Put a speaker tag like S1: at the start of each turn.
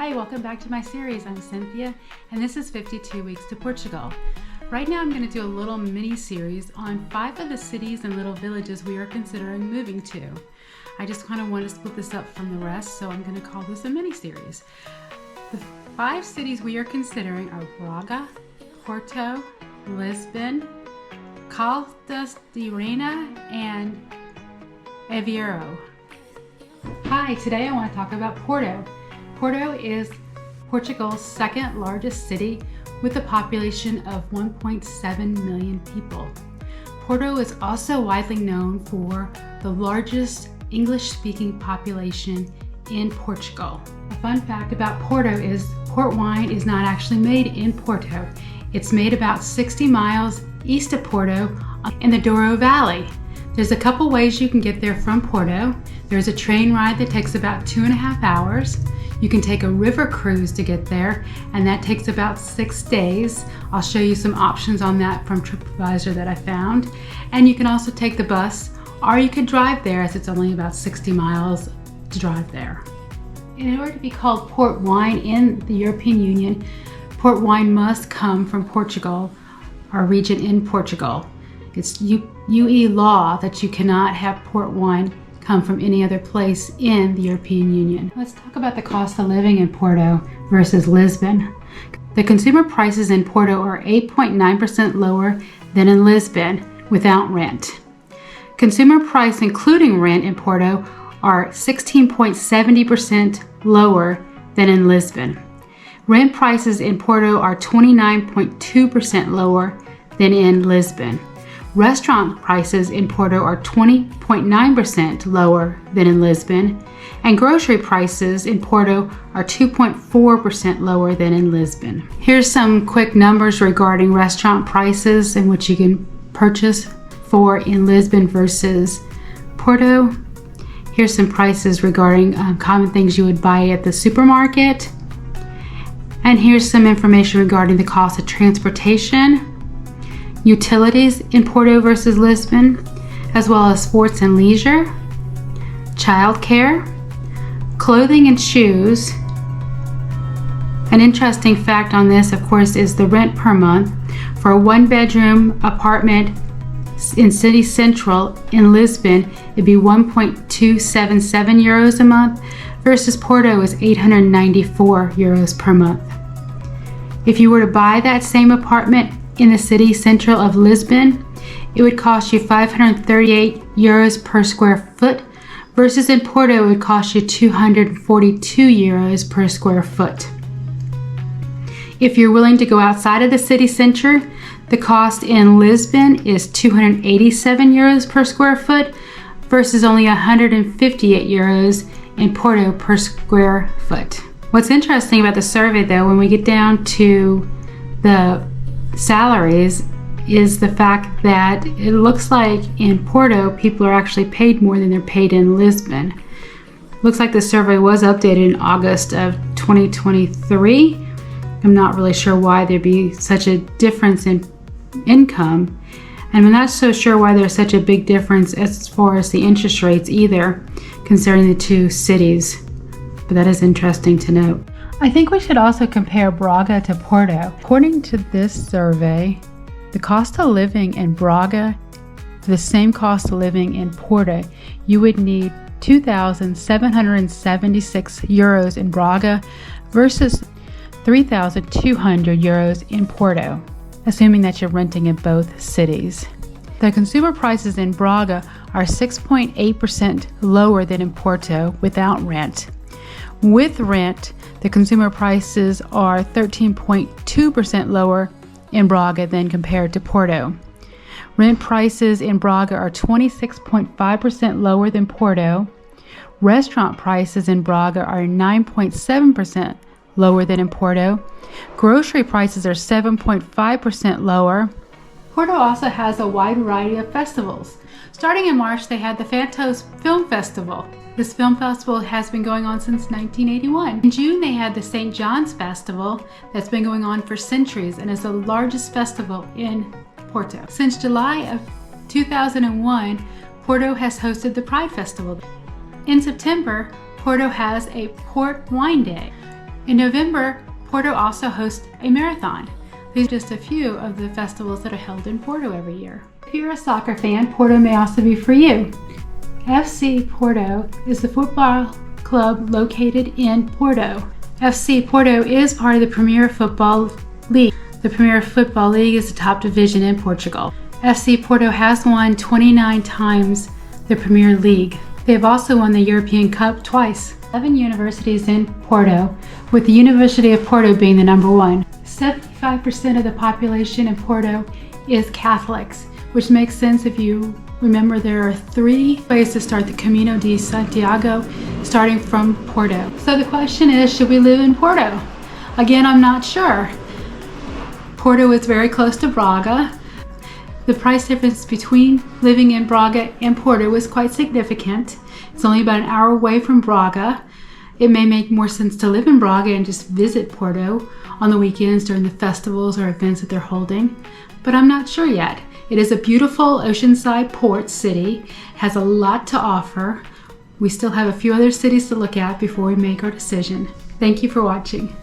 S1: Hi, welcome back to my series. I'm Cynthia, and this is 52 Weeks to Portugal. Right now I'm going to do a little mini-series on 5 of the cities and little villages we are considering moving to. I just kind of want to split this up from the rest, so I'm going to call this a mini-series. The 5 cities we are considering are Braga, Porto, Lisbon, Caldas de Rainha, and Aveiro. Hi, today I want to talk about Porto. Porto is Portugal's second largest city with a population of 1.7 million people. Porto is also widely known for the largest English-speaking population in Portugal. A fun fact about Porto is port wine is not actually made in Porto. It's made about 60 miles east of Porto in the Douro Valley. There's a couple ways you can get there from Porto. There's a train ride that takes about 2.5 hours. You can take a river cruise to get there, and that takes about 6 days. I'll show you some options on that from TripAdvisor that I found. And you can also take the bus, or you could drive there, as it's only about 60 miles to drive there. In order to be called port wine in the European Union, port wine must come from Portugal, our region in Portugal. It's UE law that you cannot have port wine come from any other place in the European Union. Let's talk about the cost of living in Porto versus Lisbon. The consumer prices in Porto are 8.9% lower than in Lisbon without rent. Consumer price including rent in Porto are 16.70% lower than in Lisbon. Rent prices in Porto are 29.2% lower than in Lisbon. Restaurant prices in Porto are 20.9% lower than in Lisbon, and grocery prices in Porto are 2.4% lower than in Lisbon. Here's some quick numbers regarding restaurant prices and what you can purchase for in Lisbon versus Porto. Here's some prices regarding common things you would buy at the supermarket. And here's some information regarding the cost of transportation, utilities in Porto versus Lisbon, as well as sports and leisure, childcare, clothing and shoes. An interesting fact on this, of course, is the rent per month. For a 1-bedroom apartment in City Central in Lisbon, it'd be 1.277 euros a month versus Porto is 894 euros per month. If you were to buy that same apartment in the city central of Lisbon, it would cost you 538 euros per square foot versus in Porto it would cost you 242 euros per square foot. If you're willing to go outside of the city center, the cost in Lisbon is 287 euros per square foot versus only 158 euros in Porto per square foot. What's interesting about the survey though, when we get down to the salaries, is the fact that it looks like in Porto people are actually paid more than they're paid in Lisbon. Looks like the survey was updated in August of 2023. I'm not really sure why there'd be such a difference in income, and I'm not so sure why there's such a big difference as far as the interest rates either, considering the two cities, but that is interesting to note. I think we should also compare Braga to Porto. According to this survey, the cost of living in Braga, for the same cost of living in Porto, you would need 2,776 euros in Braga versus 3,200 euros in Porto, assuming that you're renting in both cities. The consumer prices in Braga are 6.8% lower than in Porto without rent. With rent, the consumer prices are 13.2% lower in Braga than compared to Porto. Rent prices in Braga are 26.5% lower than Porto. Restaurant prices in Braga are 9.7% lower than in Porto. Grocery prices are 7.5% lower. Porto also has a wide variety of festivals. Starting in March, they had the Fantos Film Festival. This film festival has been going on since 1981. In June, they had the St. John's Festival that's been going on for centuries and is the largest festival in Porto. Since July of 2001, Porto has hosted the Pride Festival. In September, Porto has a Port Wine Day. In November, Porto also hosts a marathon. These are just a few of the festivals that are held in Porto every year. If you're a soccer fan, Porto may also be for you. FC Porto is the football club located in Porto. FC Porto is part of the Premier Football League. The Premier Football League is the top division in Portugal. FC Porto has won 29 times the Premier League. They have also won the European Cup twice. 11 universities in Porto, with the University of Porto being the number one. 75% of the population in Porto is Catholics, which makes sense if you remember there are 3 ways to start the Camino de Santiago, starting from Porto. So the question is, should we live in Porto? Again, I'm not sure. Porto is very close to Braga. The price difference between living in Braga and Porto is quite significant. It's only about an hour away from Braga. It may make more sense to live in Braga and just visit Porto on the weekends during the festivals or events that they're holding, but I'm not sure yet. It is a beautiful oceanside port city, has a lot to offer. We still have a few other cities to look at before we make our decision. Thank you for watching.